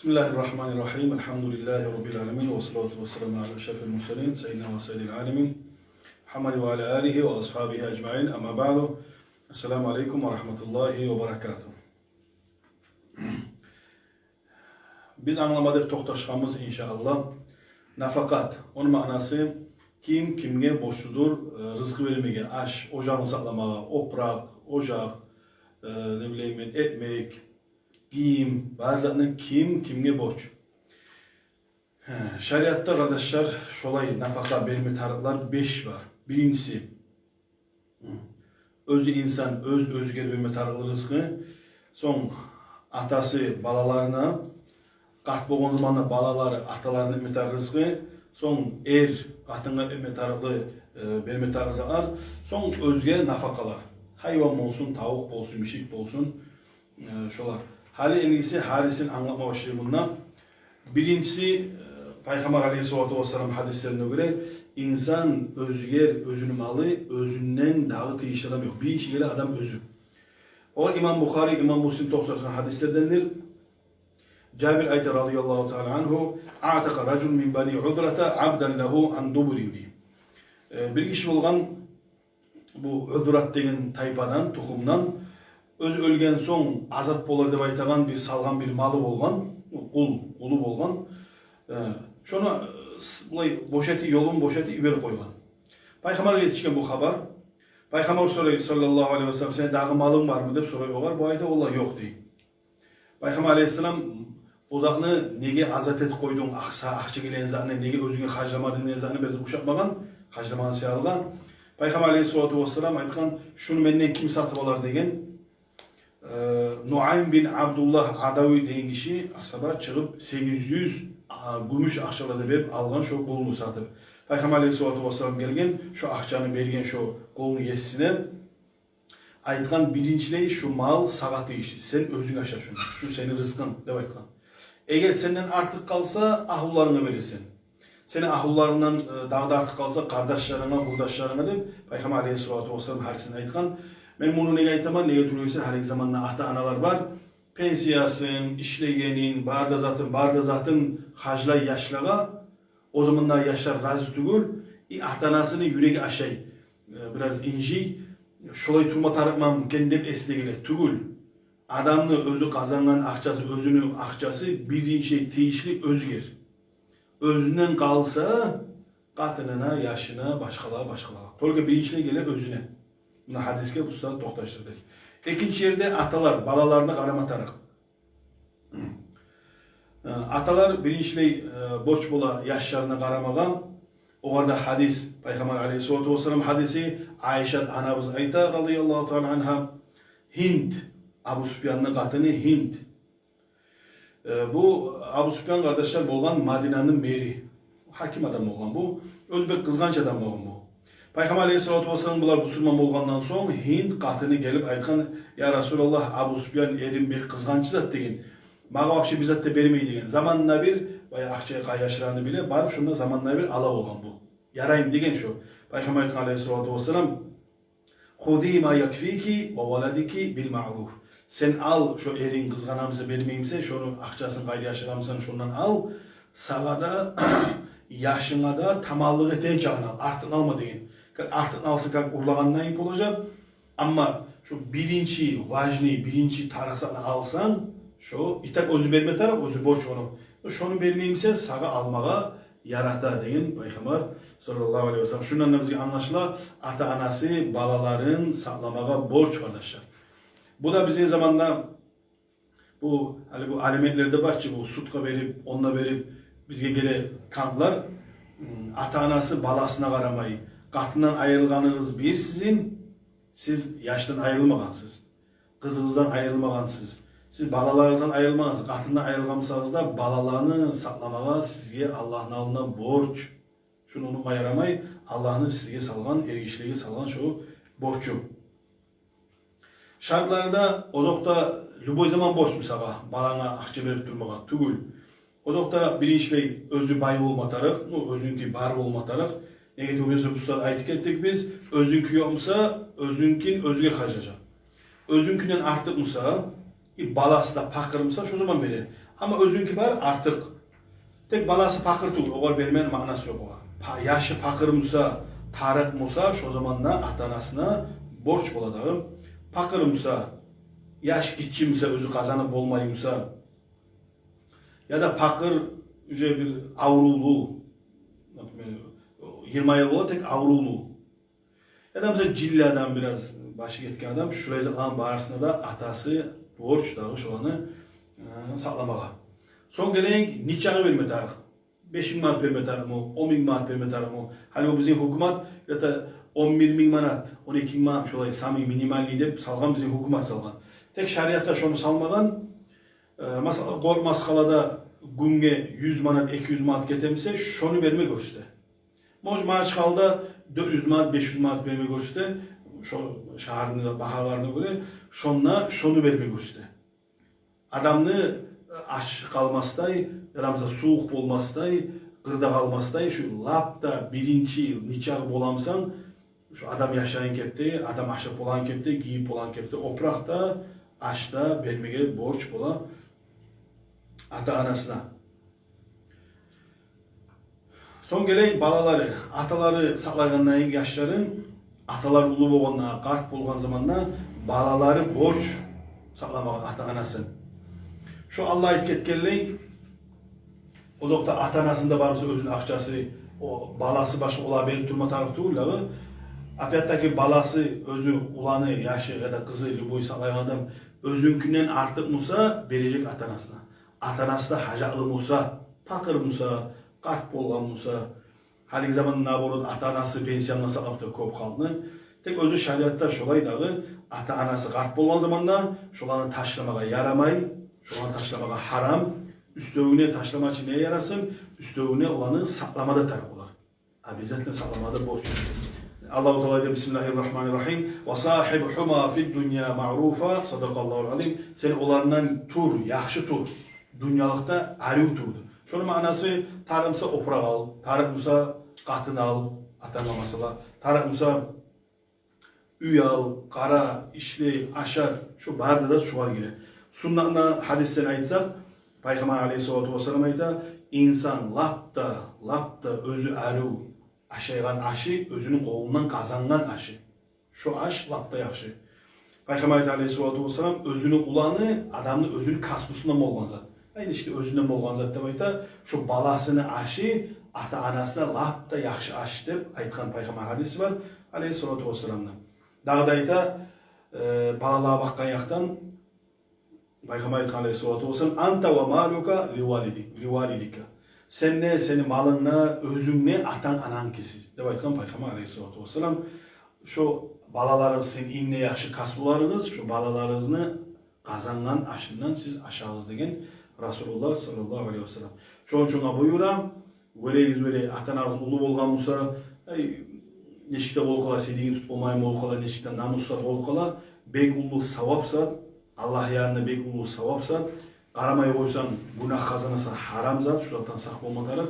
Bismillahirrahmanirrahim. Elhamdülillahi Rabbil alemin. Ve salatu ve selamu ala şefil murselin. Seyyidina ve seyyidil alemin. Muhammed ve ala alihi ve ashabihi ecmain. Ama ba'du. Esselamu aleyküm ve rahmetullahi ve berekatuhu. Biz anlamadık toxtaşqamız inşallah. Nafakat. Onun manası kim kimge borçludur rızkı vermege, aş, ocağını saklamağa, oprak, ocak, ne bileyim ben, ekmek, giyim, bazılarının kim kimge borç. Şeriatta kardeşler şolay nafaka verme tarıklar 5 var. Birincisi özü insan özgür verme tarıklı rızkı. Son atası balalarına, kart bolğan zamanında balaları atalarına verme rızkı. Son katına verme tarıklı verme tarıklar. Son özgür nafakalar. Hayvan olsun, tavuk olsun, mişik olsun şolar. Hali ilgisi hadisin anlatma başlığı bundan. Birincisi Peygamber Aleyhisselatü Vesselam hadislerine göre insan özünü malı, özünden dağı teyiştiramıyor. Bir işi gele adam özü. O İmam Bukhari, İmam Müslim toxtaşan hadislerdendir. Cabir ayta radıyallahu ta'ala anhu a'taqa racul min bani udrata abdan lehu an duburin diye. Bir kişi olgan bu udrat degen taypadan, tuxumdan öz ölgen son azat bolar deb aytagan bir salgan bir malı bolgan, kulu bolgan. Şonu bulay yolun boşeti iber koygan. Peygamberge yetişken bu haber. Peygamber soruyor sallallahu aleyhi ve sellem sen dağı malın var mı deb soruyor var. Bu ayta vallahi yok deyip. Peygamber aleyhisselam uzakını nege azat et koydun, akça gelen zatını nege özüne haclamadın ne zatını biz uşatmagan, haclamagan siyalgan. Peygamber aleyhissalatu vesselam aytkan şunu menden kim satıp alar degen. Nuaym bin Abdullah Adavi deyen kişi asaba çıkıp 800 gümüş akçalarda verip algan şu kolunu satıp. Peygamber aleyhissalatu vesselam gelgen şu akçanı bergen şu kolunu yesine aytkan birincileyi şu mal sagatı işi. Sen özün aşağı şunu. Şu senin rızkın dep aytkan. Eğer senden artık kalsa ahullarına verirsin. Senin ahullarından daha da artık kalsa kardeşlerine, burdaşlarına dep Peygamber aleyhissalatu vesselam hadisinde aytkan. Ben bunu nege aytaman, nege turuysa her iki zamanla ahta analar var. Pensiyasın, işlegenin, barda zatın haclay yaşlaga, o zamanlar yaşlar razı tugul, ahtanasını yüreği aşay, biraz inci, şolay turma tarıkmam kendip estegele tugul. Adamını özü kazangan akçası, özünün akçası birinci teyişli özgür. Özünden kalsa, katınına, yaşına, başkalara. Tolga birinciyle gele özüne. Buna hadiske bu saat toxtaştırdı. İkinci yerde atalar, balalarına qaramatarak. Atalar birinçli borç bola yaşlarına qaramagan. O arada hadis, Peygamber aleyhissalatu vesselam hadisi, Ayşe anamız ayta radıyallahu ta'ala anha, Hind, Abu Süfyan'ın katını Hind. Bu Abu Süfyan kardeşler bolgan Madine'nin meri. Hakim adam olgan bu. Özbek kızganç adam olgan bu. Peygamber aleyhissalatu vesselam bular Müslüman bolgandan soň Hind katını gelip aytkan ya Resulallah Abu Süfyan erim bir kızganç zat degen. Maga vapşe bizat da bermey degen. Zamanına bir baya akçaya qayyaşıranı bile barıp şunda zamanına bir ala bolgan bu. Yarayım degen şu. Peygamber aleyhissalatu vesselam "Khudi ma yakfiki ve waladiki bil ma'ruf." Sen al şu erin kızganamsa bermeyimse şonu akçasını qayyaşıramsan şundan al. Sagada yaşına da tamallığı eten çağına al. Artık alma degen. Artık alsa kalk urlagan nayip olacak. Ama şu birinci tarıksana alsan şu itak özü verme taraf özü borç onu. Şunu vermeyimse sağa almağa yarata deyin Peygamber sallallahu aleyhi ve sellem. Şundan da bizge anlaşıla ata anası balaların saklamağa borç kardeşler. Bu da bizim zamanda bu hani bu alimetlerde başçı bu sutka verip onunla verip bizge gele kamplar ata anası balasına karamayı. Katından ayrılganınız bir sizin, siz yaştan ayrılmagansınız. Kızınızdan ayrılmagansınız. Siz balalarınızdan ayrılmagansınız. Katından ayrılgamsanız da balalarını saklamağa sizge Allah'ın alına borç. Şunu unutma yaramay. Allah'ın sizge salgan, ergişliğe salgan şu borçu. Şartlarda ozokta lüboy zaman borç misaga, balana akça verip durmaga tugul. Ozokta birinçley özü bay olmatarık, özünki bar olmatarık. Negatif özü bu saat aytık ettik biz. Özünkü yoksa özünkin özgür harcayacak. Özünkünden artık musa balası da pakırımsa şu zaman beri. Ama özünki var artık. Tek balası pakır tuğul. Oğul vermenin manası yok oğa. Yaşı pakır musa, tarık musa, şu zamanla ata-anasına borç boladağım. Pakır musa, yaş gitçi musa, özü kazanıp olmayı musa, ya da pakır bir avrulu, 20 yıl ola tek avrulu. Ya da mesela cilli adam biraz başı getken adam şuraya zaten bağırsında da atası borç dağış olanı saklamağa. Son gelen niçanı verme tarih. 5.000 manat verme tarih mı, 10.000 manat verme tarih mı? Hani o bizim hükümet ya da 11.000 manat, 12.000 manat şolay sami minimalliği de salgan bizim hükümet salgan. Tek şariatta şunu salmadan mesela gol maskalada günge 100 manat, 200 manat getemse şunu verme görüşte. Moj maaşkalda 400 manat, 500 manat verme görüşte. Şu şehrin bahalarına göre şunu verme görüşte. Adamını aç kalmasday, adamsa soğuk olmasday, kırda kalmasday, şu lapta birinci yıl nikah bolamsan, şu adam yaşayan kepte, adam aşıp olan kepte, giyip olan kepte, oprakta, açta vermeye borç bola ata-anasına. Son geley balaları, ataları saklagandan yaşların, atalar ulu boğanına, kart bolgan zamanla balaları borç saklamak ata-anasın. Şu Allah etketkenley, o zokta ata-anasında varsa özünün akçası, o balası başı ola belli durma tarafı tuğulağı, apiyattaki balası özü ulanı, yaşı ya da kızı, lüboyu saklayan adam özünkünden artık musa verecek ata-anasına. Ata-anası da hacaklı musa, pakır musa, kart bolgan musa, haliki zaman naborun ata-anası pensiyanına saklayıp da köp kalını. Tek özü şariatta şolay dağı, ata-anası kart bolgan zamanla şolanı taşlamağa yaramay, şolanı taşlamağa haram, üstövüne taşlama için neye yarasın, üstövüne olanı saklamada taraf olar. Bizetle saklamada borç. Allah-u Teala Bismillahirrahmanirrahim. Ve sahibuhuma fid dünya ma'rufa. Sadakallahu'l alim. Seni onlardan tur, yaxşı tur. Dünyalıkta arı turdu. Şunun manası tarımsa opraq al, tarımsa qatın al, atanmamasıla. Tarımsa üy al, qara, işli, aşar. Şu barda da şu var gire. Sunnatna hadisten aytsak, Peygamber Aleyhisselatü Vesselam ayta, insan lapta özü arı. Aşaygan aşı, özünün kolundan kazangan aşı. Şu aş lapta yaxşı. Peygamber Aleyhisselatü Vesselam özünü ulanı, adamın özünü kasbusundan bolgan zat. Aynı işte özünden bolgan zat dep ayta, şu balasını aşı, ata-anasına lapta yaxşı aşı dep aytkan Peygamber hadisi var Aleyhisselatü Vesselam'dan. Dağda ayta, balalığa bakkan yaktan, Peygamber Aleyhisselatü Vesselam, anta ve maluka livalidika. Sen ne, senin malınla, özün ne, atan anan kesiz. Dep aytkan Peygamber Aleyhisselatü Vesselam, şu balalarınız sizin inne yaxşı kasbularınız, şu balalarınızı kazangan aşından siz aşağınız degen Rasulullah sallallahu aleyhi ve sellem. Şoň şoňa buyuram, böyle atanağız ulu bolgan musa, neşikte bol kala sedigi tutup olmayın bol kala, neşikte namuslar bol kala, bek ulu savapsa, Allah yanına bek ulu savapsa, qaramay koysan günah kazanasan haram zat, şulardan sak bolmatarık.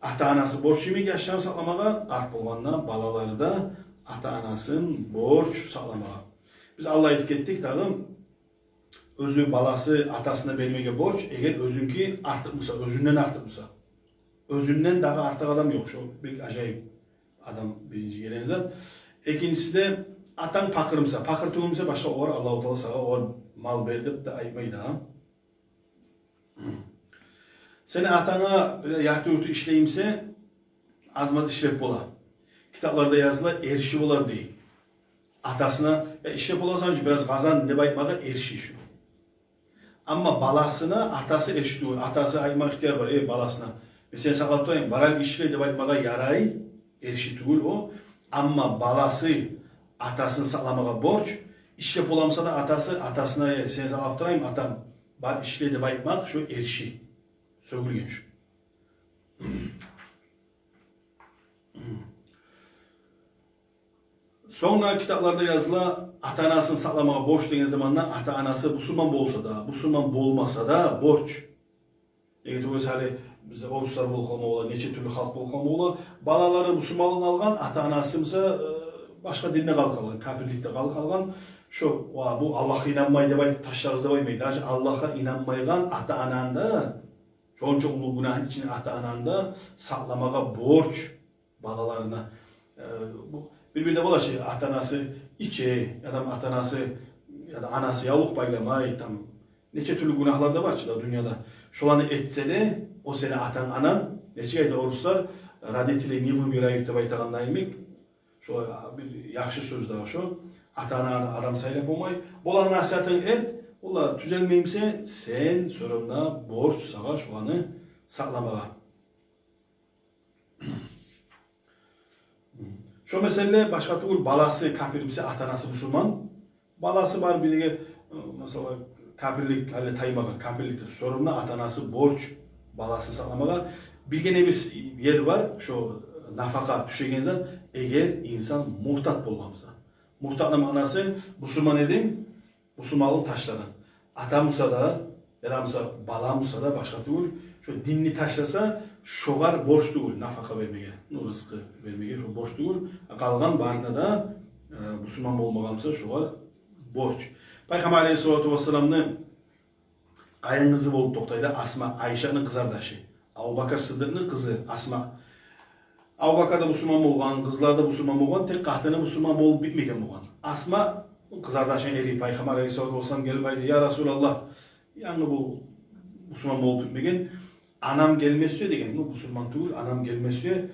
Ata-anası borç yemek yaşlarını saklamağa, qart bolgandan balaları da ata-anasın borç saklamağa. Biz Allah etkettik dağım, özü balası atasına vermeye borç, eğer özünki artık mısa, özünden artık mısa. Özünden daha artık adam yok, şu bir acayip adam birinci gelen zat. İkincisi de atan pakırımsa, pakır tuğumsa başka olur, Allah-u Teala sana o mal verdi de ayıpmaydı ha. Seni atana böyle yahtı yurtu işleyimse azmat işlep bola. Kitaplarda yazılar erşi olar değil. Atasına işlep olasan biraz kazan ne baytmağa erşi şu. Ama balasına atası erşi değil. Atası ayırmak ihtiyar var balasına. Mesela saklayıp durayım, baral işle de baytmağa yaray erşi değil o. Ama balası atasını saklamağa borç. İşlep olamsa da atasına sen saklayıp durayım, atam bar işle de baytmak şu erşi. Söylüyor şu. Sonra kitaplarda yazıla ata-anasını saklamağa borç degen zamanla ata-anası Müslüman bolsa da, Müslüman bolmasa da borç. Eğer hali bize Oğuzlar bol kalma ola, neçe türlü halk bol kalma ola, balaları Müslümanlığını algan, ata-anasımıza başka dinle kalkan, kafirlikte kalkan, Şu bu Allah'a inanmayı da taşlarızda koymaydı. Allah'a inanmaygan ata ananda, çoğunca ulu günahın için ata ananda saklamaga borç balalarına. Bu bir bola şey atanası içe ya da atanası ya da anası yaluk baylamay tam neçe türlü günahlar da var çıda dünyada. Şolanı etse de o sene atan anan neçe ayda oruslar radetile nivu bir ayıp da baytağındayım. Şu bir yaxşı söz daha şu. Ata-ana adam sayılap olmay. Bolan nasihatın et. Ola düzelmeyimse sen sorumna borç sağa şu anı saklamağa. Şu mesele başka türlü balası kafirimse atanası Müslüman. Balası var birine mesela kafirlik hale taymağa, kafirlikte sorumna atanası borç balası saklamağa. Bir gene bir yer var şu nafaka düşegen zat eğer insan muhtat bolgamsa. Muhtatın manası Müslüman edin, Müslümanlığı taşladan. Ata Musa da ya da mesela bala Musa da başka değil. Şu dinini taşlasa şovar borç değil, nafaka vermeye, rızkı vermeye şu borç değil. Kalgan barına da Müslüman olmagansa şovar borç. Peygamber Aleyhisselatü Vesselam'ın kayın bolup toktaydı Asma, Ayşe'nin kızardaşı. Abu Bakr Sıddık'ın kızı Asma. Abu Bakr'da Müslüman olgan, kızlarda Müslüman olgan, tek kahtına Müslüman olup bitmegen olgan. Asma kızardaşın eri Peygamber Aleyhisselatü Vesselam gelip aydı, ya Resulallah, yani bu Müslüman olup bitmegen, anam gelmesiye degen, Müslüman değil, anam gelmesiye,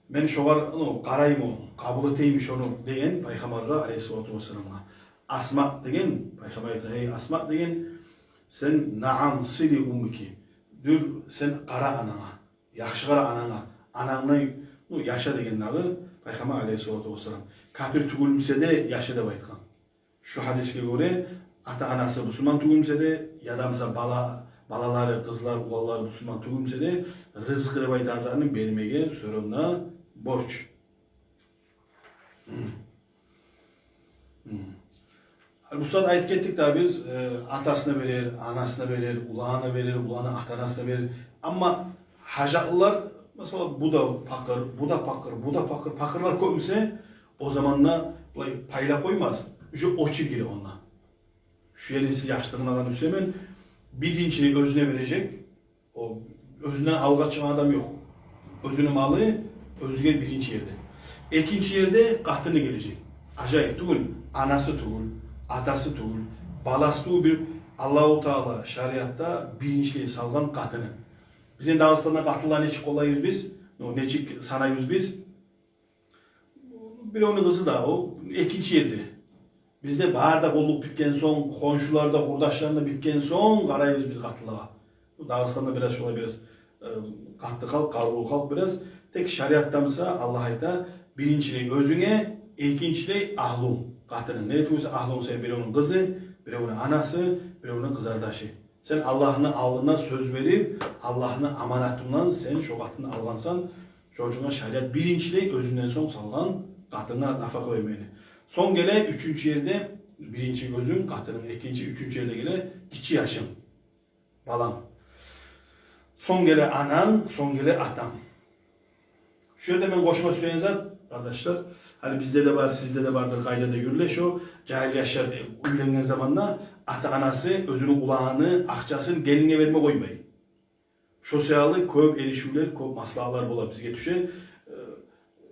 ben şovar qarayım o, kabul eteymiş onu degen Peygamber Aleyhisselatü Vesselam'a. Asma degen, Peygamber hey Asma degen, sen naam sili ummiki, dur sen qara anana, yaxşı qara anana, ananla yaşa degenleri Peygamber Aleyhisselatü Vesselam. Kafir tugulmse de yaşa da baytkan. Şu hadiske göre ata anası Müslüman tugulmse de ya da mesela balaları, kızlar, ulalar Müslüman tugulmse de rızkı baytazarının vermeye sorumlu borç. Bu saat ayet ettik da biz atasına verir, anasına verir, ulağına verir, ulağına atanasına verir. Ama hacatlılar mesela bu da pakır, bu da pakır, bu da pakır, pakırlar koymuşsa o zamanla payla koymaz. Şu oçu giri onunla. Şu yerisi yaşlılığından Hüseyin bir dinçliği özüne verecek. O özünden alga çıkan adam yok. Özünün malı özgür birinci yerde. İkinci yerde kahtını gelecek. Acayip değil. Anası değil, atası değil, balası değil bir Allah-u Teala şariatta birinciliği salgan kahtını. Bizim Dağıstan'da katılan neçik olayız biz, neçik sanayız biz. Bir onun kızı da o, ikinci yerde. Bizde baharda kolluk bitken son, komşularda, kurdaşlarında bitken son karayız biz katılağa. Dağıstan'da biraz şöyle biraz kattı kalk, kavrulu kalk biraz. Tek şariattamsa Allah ayta birinciliği özüne, ikinciliği ahlun. Kahtının ne etiyse ahlun sen bir onun kızı, bir onun anası, bir onun kızardaşı. Sen Allah'ın alnına söz verip, Allah'ın amanatından sen şobatını algansan, çocuğuna şariat birinciliği özünden son salgan, kahtına nafaka vermeyeni. Son gele üçüncü yerde, birinci gözün, kahtının ikinci, üçüncü yerde gele, 2 yaşın, balam. Son gele anan, son gele atam. Şöyle ben koşma söyleyin zaten, kardeşler, hani bizde de var, sizde de vardır, kayda da yürüleş o, cahil yaşlar uyulengen zamanla, ata anası özünün ulağını, akçasını geline verme koymayın. Sosiyalı köp erişimler, köp maslahlar bola bizge düşer.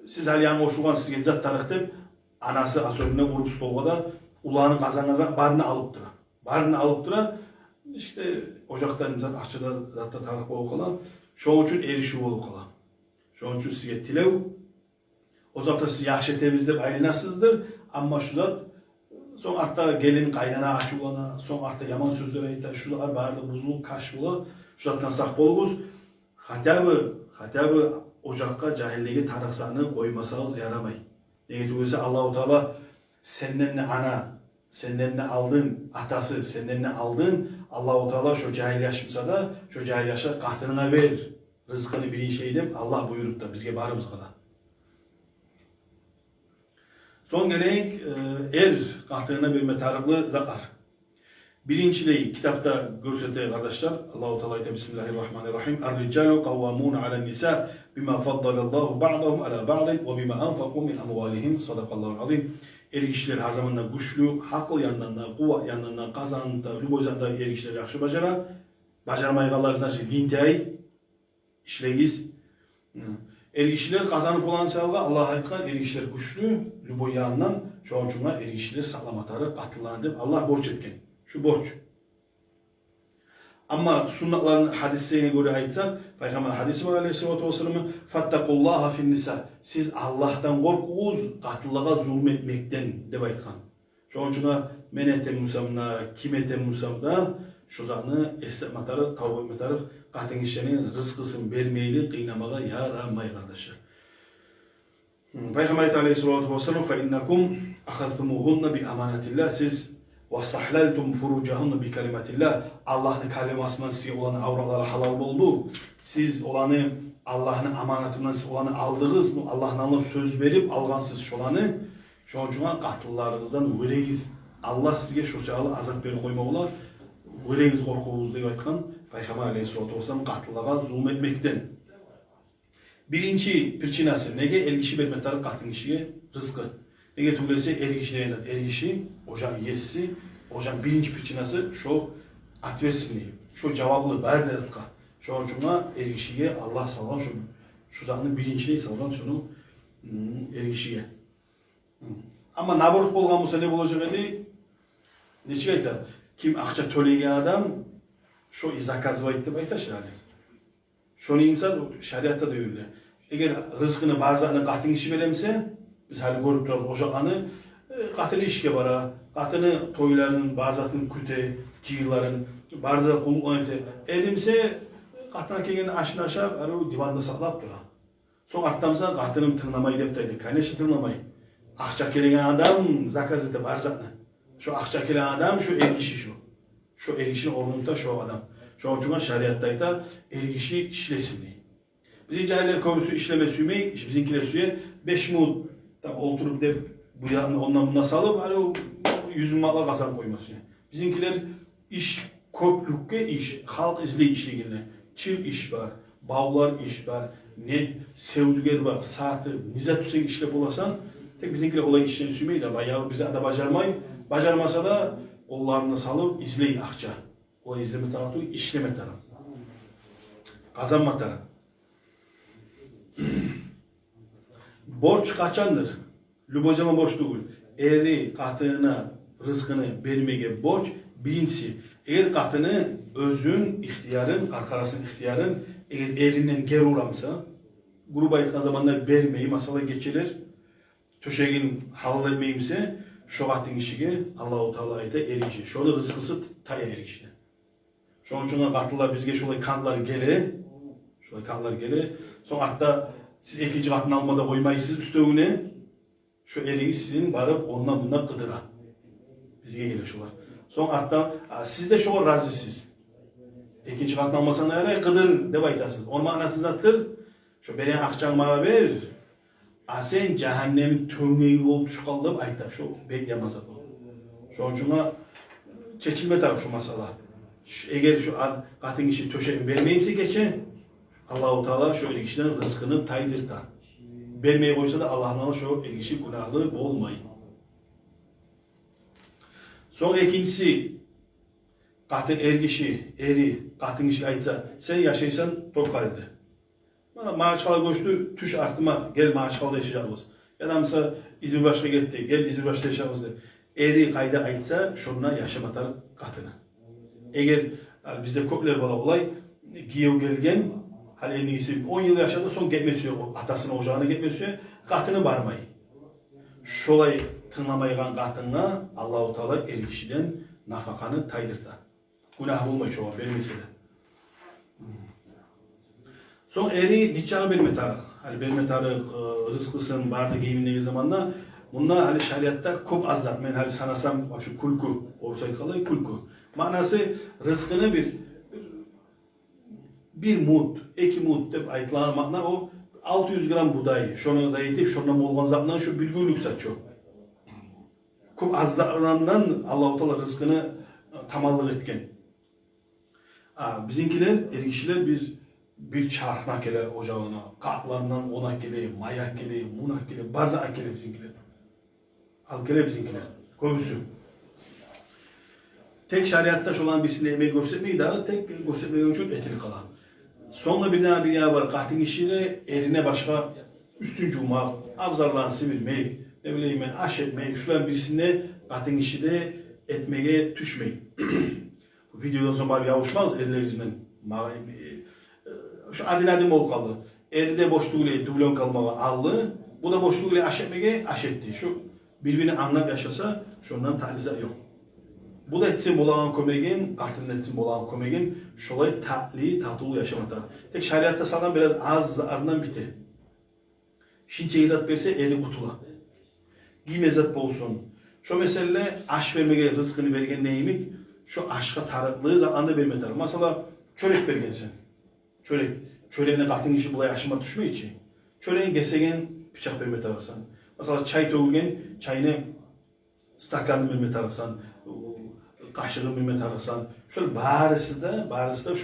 Siz hali yanı hoşluğun sizge zat tarıktır, anası asörüne vurup stolgada ulağını kazan barını alıp dura. Barını alıp dura, işte ocaktan zat akçada zatta tarık bolu kalan, şoğun için erişim bolu kalan. Şoğun için sizge tilev, o zaman siz yaxşı temizlep aylinasızdır, ama şu zat son artta gelin kaynana açılana, son artta yaman sözler ayta, şu zat barda buzuluk kaş bola, şu zattan sak boluguz. Hatabı ocakka cahilliğe tarıksanı koymasanız yaramay. Neye tuğuysa Allah-u Teala senden ne ana, senden ne aldın, atası senden ne aldın, Allah-u Teala şu cahil yaşımsa da, şu cahil yaşa kahtına ver, rızkını birinci edip Allah buyurup da bizge barımız kadar. Son gelenek kahtına verme tarıklı zatar. Birinciliği kitapta görselde kardeşler. Allah-u Teala Bismillahirrahmanirrahim. Er-ricalu kavvamun alen nisa bima faddalallahu ba'dahum ala ba'din ve bima anfaqu min amwalihim. Sadakallahu azim. Er kişiler her zaman da güçlü, haklı yandan da, kuvvet yandan da, kazanında, lübozan da er kişiler yaxşı bacara. Bacarmay kalarsa lintay, işlegiz. Er kişiler kazanıp olan salga Allah aytkan er kişiler güçlü, lüboy yandan, şu için er kişiler sağlamatarı, katılandı. Allah borç etken. Şu borç. Ama sünnetlerin hadislerine göre aytsak, Peygamber hadisi var aleyhissalatu vesselam'ın "Fattakullaha fin nisa." Siz Allah'tan korkuğuz, katılığa zulmetmekten de aytkan. Şu için men etemmusamna, kim etemmusamda şu zanı estetmatarı, tavuk etmetarı, katın işlerinin rızkısını vermeyli, kıynamağa yaramay kardeşler. Peygamber aleyhissalatu vesselam فَاِنَّكُمْ اَخَذْتُمُهُنَّ بِاَمَانَةِ Siz وَاسْتَحْلَلْتُمْ فُرُوجَهُنَّ بِكَلِمَةِ Allah'ın kalimasından size olan avralara halal oldu. Siz olanı Allah'ın amanatından size olanı aldınız mı? Allah'ın söz verip algansız şu olanı şu an katıllarınızdan veregiz. Allah size şu sağlı azap verip koyma olar. Veregiz korkuğunuz diye aytkan Peygamber aleyhissalatu vesselam katıllara zulmetmekten. Birinci pirçinası nege el kişi vermetleri katın kişiye rızkı. Nege tüglesi el kişi ne yazar? El kişi hocam yesi hocam birinci pirçinası şu atvesinliği. Şu cevabını ver dedik. Şu ucuna el kişiye Allah sallan şu zanın birinciliği sallan şunu el kişiye. Ama nabarut bolgan bolsa ne bolacak edi? Neçe aytar? Kim akça төлеген adam şu zakazvayt deb aytaşlar. Şunu insan şeriatta da öyle. Eğer rızkını barzağını katın işi veremse, biz hali görüp durarız oşağını, katılı işe bara, katını toylarının, barzağının küte, cihirlerin, barzağı kullanıp elimse katına kelgen aşını aşar, arı divanda saklap durar. Son arttamıza katının tırnamayı dep deydi. Kaynaşı tırnamayı. Akça kelegen adam zakaz ete barzağını. Şu akça kelegen adam şu el işi şu. Şu el işin ornunda şu adam. Şu için şeriatta el kişi işlesin diye. Bizim cahiller komşu işleme sümeyi, bizimkiler suya 5 mut oturup de bu yanına ondan buna salıp hani yüzün mallar kazan koyması. Bizimkiler iş köplükke iş, halk izle işliğine. Çil iş var, bağlar iş var, ne sevdüger var, saati, nize tüsek işlep olasan tek bizimkiler olay işlemi sümeyi de bayağı bize de bacarmayı, bacarmasa da kollarını salıp izleyi akça. O izleme tarafı, işleme tarafı. Kazanma tarafı. Borç kaçandır? Lübozama borç değil. Eri katına rızkını vermeye borç birincisi. Eğer katını özün, ihtiyarın, karkarasın ihtiyarın eğer erinden geri uğramsa gruba ayıtkan zamanlar vermeyi masala geçilir. Töşegin halal etmeyimse şu katın işi Allah-u Teala ayda erişi. Şöyle rızkısı taya erişi. Şu an için katılar bizge şöyle kanlar gele. Şöyle kanlar gele. Son hatta siz ikinci katını almada koymayısınız üstüne. Şu eriği sizin varıp ondan bundan kıdıra. Bizge geliyor şular. Son hatta siz de şu razısınız. İkinci katını almasan ne kıdır de baytasınız. Onun manası zattır. Şu beni akçan bana ver. Sen cehennemin tömleği olup çıkalım ayta. Şu bekleyemez bu. Şu an için çekilme tarafı şu masala. Eğer şu katın işi töşeğin vermeyimse geçe Allah-u Teala şu kişilerin rızkını taydır da. Vermeye koysa da Allah'ın şu kişi günahlı olmayın. Son ikincisi katın kişi, eri, katın kişi aytsa sen yaşaysan tokardı. Maaş kala koştu, tüş artıma gel maaş kalda yaşayacağız. Ya da mesela İzmir başka gitti, gel İzmir başta yaşayacağız. Eri kayda aytsa şununla yaşamatar katını. Eğer yani bizde köpler bala olay giyev gelgen hali en iyisi 10 yıl yaşadı son gitmesiyor atasına ocağına gitmesiyor katını barmay. Şolay tırnamaygan katına Allah-u Teala er kişiden nafakanı taydırta. Günah olmay şu an vermesi de. Son eri nikahı verme tarık. Hani verme tarık rızkısın bardı giyimine zamanda bunlar hani şeriatta köp azlar. Ben hani sanasam şu kulku orsay kalay kulku. Manası rızkını bir mut, iki mut dep aytılan makna o 600 gram buğday. Şunu da yetip şundan olgan zaptan şu bir günlük saçıyor. Köp azlarından Allah-u Teala rızkını tamallık etken. Bizimkiler, erkişiler biz bir çarknak ele ocağına, katlarından onak ele, mayak ele, munak ele, barzak ele bizimkiler. Al gele bizimkiler. Köbüsü. Tek şariattaş olan birisine emeği göstermeyi daha tek göstermeyi için etili kalan. Sonra bir daha bir yer var. Kahtın işiyle erine başka üstün cumak, avzarlan sivirmek, ne bileyim ben aş etmek, şular birisine kahtın işi de etmeye düşmeyin. Bu videodan sonra bir yavuşmaz erlerinizden. Şu adiladim ol kaldı. Erde boşluğuyla dublon kalmağı aldı. Bu da boşluğuyla aş etmeye aş etti. Şu birbirini anlayıp yaşasa şundan talize yok. Bu da etsin bolan kömegin, kahtının etsin bolan kömegin şolay tatlı yaşamada. Tek şariatta salan biraz az zarından biti. Şinçe izat verse eri kutula. Giyme izat bolsun. Şu mesele aş vermeye rızkını vergen neyimik? Şu aşka tarıklığı zamanında vermediler. Mesela çörek vergensin. Çöreğine kahtın işi bulay aşıma düşme için. Çöreğin gesegen bıçak vermedi ararsan. Mesela çay toğulgen çayını stakanı vermedi ararsan. Kaşığı vermedi ararsan. Şöyle barısı da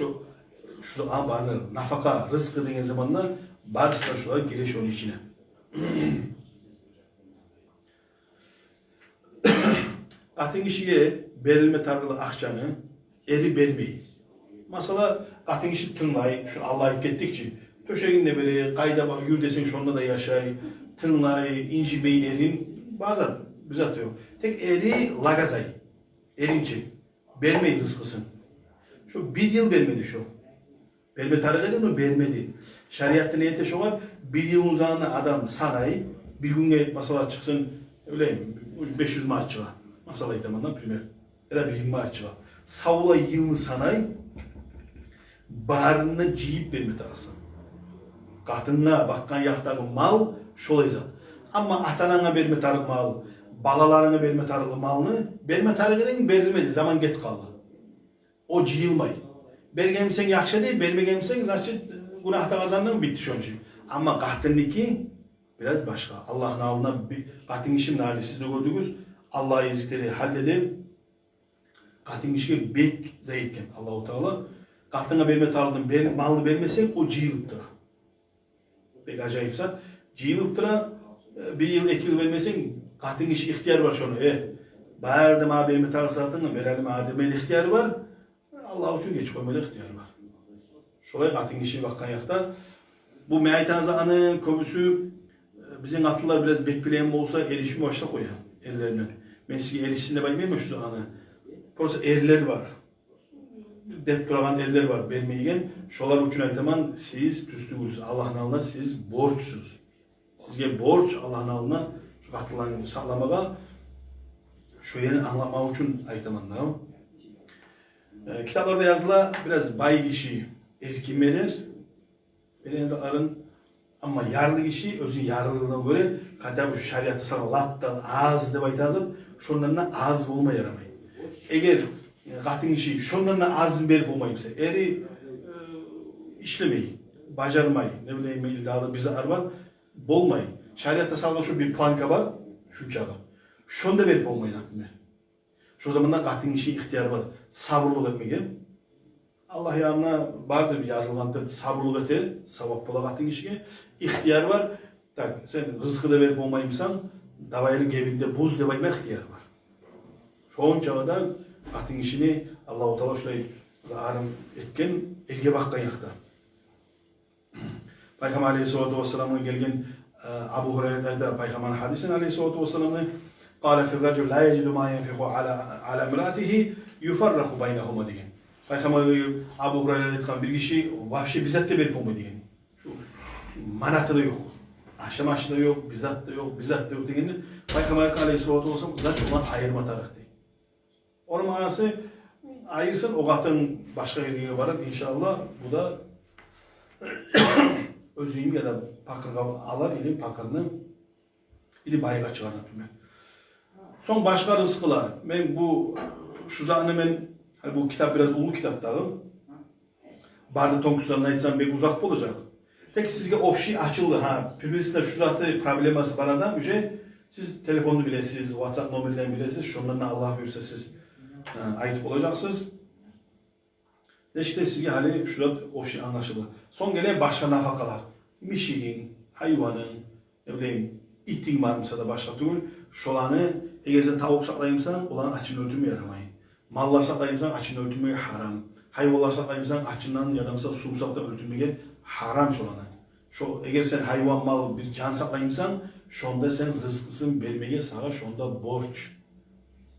şu an barınır. Nafaka, rızkı denen zamanlar barısı da şular giriş onun içine. Kahtın işiye verilme tarılı akçanı eri vermeyi. Mesela kahtın işi tınlay, şu Allah'a ettikçe töşeğinde böyle kayda bak yür desin şonda da yaşay, tınlay, inci bey erin, bazen bizzat yok. Tek eri lagazay, erince, vermeyi rızkısın. Şu bir yıl vermedi şu. Verme tarih edin mi? Vermedi. Şeriatta niyete şu var, bir yıl uzağına adam sanay, bir gün mesela çıksın, öyle 500 maaşçı var. Mesela itamandan primer. Ya da bir maaşçı var. Savla yılını sanay, bağrına ciyip verme tarafsan. Katınına bakkan yaktarı mal şolay zat. Ama atanana verme tarık mal, balalarına verme tarık malını verme tarık edin verilmedi. Zaman get kaldı. O ciyilmay. Bergensen yakşı değil, vermegensen значит günahta kazandın bitti şu an. Ama kahtınınki biraz başka. Allah'ın alına bir kahtın işin hali siz de gördünüz. Allah'a izikleri halledip kahtın işi bek zayıfken Allah-u Teala kahtına verme tarıkın malını vermesen o ciyılıptır. Pek acayipsa ciyılıptır. Bir yıl 2 yıl vermesen kahtın işi ihtiyar var şunu. Bağırdım abi verme tarık satın verelim abi demeli ihtiyarı var. Allah için geç koymalı ihtiyarı var. Şolay kahtın işi bakkan yakta. Bu meytan zamanı köbüsü bizim atlılar biraz bekleyen olsa erişimi başta koyar ellerine. Ben size erişimine bakmayayım mı şu zamanı? Burası erler var. Dep duragan erler var. Vermeyen şolar için aytaman siz tüstüğünüz. Allah'ın alına siz borçsuz. Sizge borç Allah'ın alına şu atlıların sağlamağa şu yerini anlatmak için aytaman. Kitaplarda yazıla biraz bay kişi erkin verir. Belenzaların ama yarlı kişi özün yarlılığına göre hatta bu şariatta sana laptan az de baytazıp şunlarına az bulma yaramay. Eğer kahtın kişi şunlarına az verip olmayımsa eri işlemeyi, bacarmay, ne bileyim iddialı bize var, bolmay. Şariatta sana şu bir planka var, şu çağı. Şunu da verip olmayın aklına. Şu zamanlar kahtın kişi ihtiyar var, sabırlı etmeye. Allah yanına vardır bir yazılandı sabırlık eti, savap bula kahtın kişiye. İhtiyar var, tak, sen rızkı da verip olmayımsan, davayının gebinde buz debayma ihtiyar var. Şu an çağda kahtın kişini Allah-u Teala şöyle ağrım etken, erge bakkan yakta. Peygamber Aleyhisselatü Vesselam'ın gelgen Abu Hureyre'de Peygamber'in hadisini Aleyhisselatü Vesselam'ı قال في الرجل لا يجد ما ينفق على امرأته يفرق بينهما diyen. Peygamber Abu Hureyre'de etken bir kişi vahşi bizzat da verip olma diyen. Şu manatı da yok. Aşamaşı da yok, bizzat da yok, bizzat da yok diyen. Peygamber Aleyhisselatü Vesselam zaten olan ayırma tarihte. Onun manası ayırsın o katın başka yerine varır inşallah bu da özüyüm ya da pakırga alır ilim pakırını ili bayığa çıkarır. Son başka rızkılar. Ben bu şu zaman hani bu kitap biraz ulu kitap dağı. Barda tonkuslarına aytsam pek uzak olacak. Tek sizge ofşi açıldı ha. Publisinde şu zatı probleması bana da siz telefonunu bilesiniz, WhatsApp mobilden bilesiniz. Şunlarına Allah buyursa siz ait olacaksınız. İşte sizge hali şu zat ofşi anlaşıldı. Son gelen başka nafakalar. Mişiğin, hayvanın, ne bileyim, itin varmasa da başka türlü şolanı eğer sen tavuk saklayımsan olan açını öldürmeye yaramayın. Mallar saklayımsan açını öldürmeye haram. Hayvanlar saklayımsan açından ya da mesela sumsakta öldürmeye haram şolanı. Eğer sen hayvan mal bir can saklayımsan şonda sen rızkısın vermeye sana şonda borç.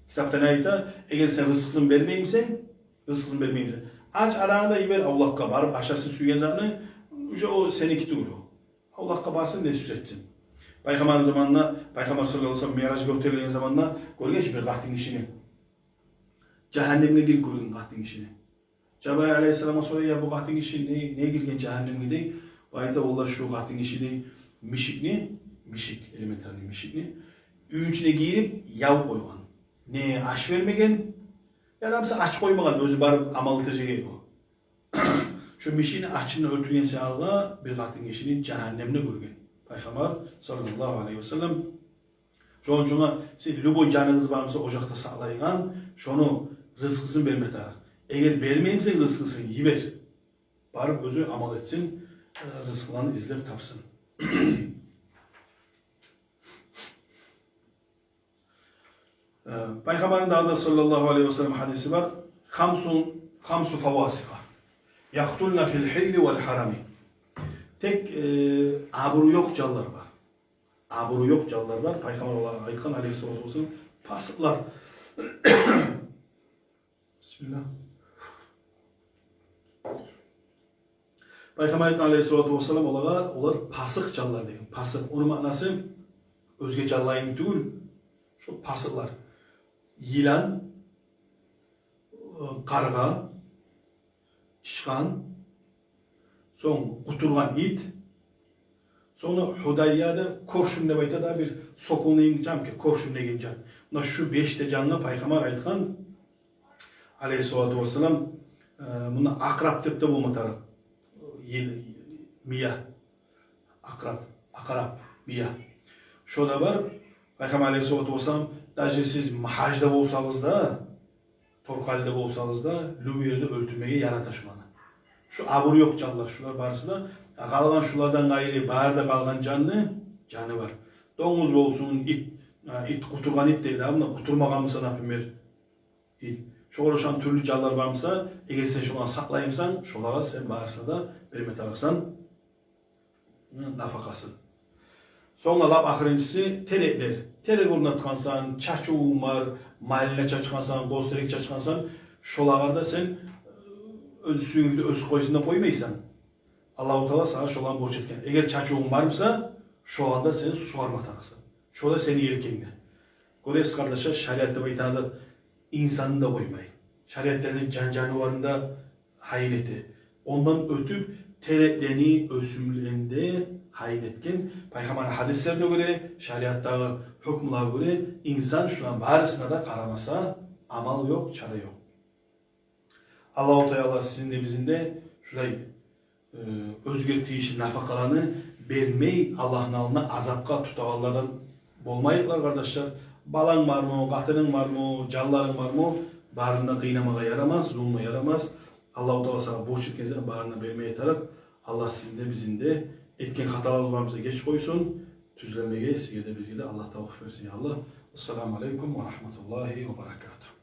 Kitapta ne ayta? Eğer sen rızkısın vermeyimsen rızkısın vermeyimsen. Aç arağında iber Allah'a barıp aşağısı süyen zanı o seninki doğru. Allah'a barsın ne süs etsin. Peygamber zamanına, Peygamber sallallahu aleyhi ve sellem Miraç'a götürülen zamanına görgeç bir kahtın işini. Cehennemine girip görün kahtın işini. Cebrail aleyhisselama soruyor ya bu kahtın işi neye girgen cehennemine değil. Bayda Allah şu kahtın işini mişik elementarlı mişikni üyün içine giyirip yav koygan. Ne aş vermegen ya da aç koymagan özü barıp amalıtıcıya o. Şu mişini açını öldürgen sağlığa bir kahtın işini cehennemine görgen. Peygamber sallallahu aleyhi ve sellem şuna siz lüboy canınız varsa ocakta sağlaygan şunu rızkısını verme taraf. Eğer vermeyimsen rızkısını yiver. Barıp özü amal etsin, rızkılarını izlep tapsın. Peygamberin da sallallahu aleyhi ve sellem hadisi var. Hamsu favasika. Yaktulna fil hilli vel harami. Tek aburu yok canlar var. Aburu yok canlar var. Peygamber olarak ayıkan aleyhisselatü vesselam pasıklar. Bismillah. Peygamber aleyhisselatü vesselam onlar pasık canlar deyin. Pasık. Onun manası özge canlayın değil. Şu pasıklar. Yılan, karga, çıkan, son kuturgan it, sonra Hudayya'da korşun ne bayta da bir sokulunu ineceğim ki korşun ne ineceğim. Buna şu 5 canlı Peygamber aytkan aleyhisselatü vesselam buna akrap tepte bulmatar. Miya, akrap, miya. Şöyle var, Peygamber aleyhisselatü vesselam dahi siz hacda olsanız da, Torkal'da olsanız da, Lübiyer'de öldürmeye yana taşımanı. Şu abur yok canlılar, şular barısı da, kalan şulardan gayri, bağırda kalan canı var. Domuz olsun, it kuturgan it deydi ama kuturmagan mısa napimir it. Şu oluşan türlü canlılar varsa, eğer sen şuna saklayımsan, şulara sen bağırsa da, perimet ararsan, nafakasın. Sonra lap ahirincisi terekler. Terek ornatkansan, çaçuğun var, mahaline çaçkansan, gozterek çaçkansan, şolarda sen öz suyunu öz koyusunda koymaysan, Allah-u Teala sana şolan borç etken. Eğer çaçuğun varsa, şolanda sen suarma takısın. Şola seni yerkenine. Koles kardeşler şeriatta baytanızat insanı da koymay. Şeriatların canvarında hayin eti. Ondan ötüp terekleni özümlerinde hayin etken. Peygamber hadislerine göre, şeriatta hükümler göre insan şuna barısına da karamasa amal yok, çare yok. Allah-u Teala sizin de bizim de şurayı özgürtüyüşü nafakalarını vermeyi Allah'ın alına azapka tutavallardan bolmayıklar kardeşler. Balan var mı, katının var mı, canların var mı? Bağrında kıynamaya yaramaz, zulma yaramaz. Allah-u Teala sana borç etkense bağrına vermeye taraf. Allah sizin de bizim de etken hatalarımıza geç koysun. Tüzlemeye, size de bize de Allah tavuk versin ya Allah. Esselamu Aleyküm ve Rahmetullahi ve Berekatuhu.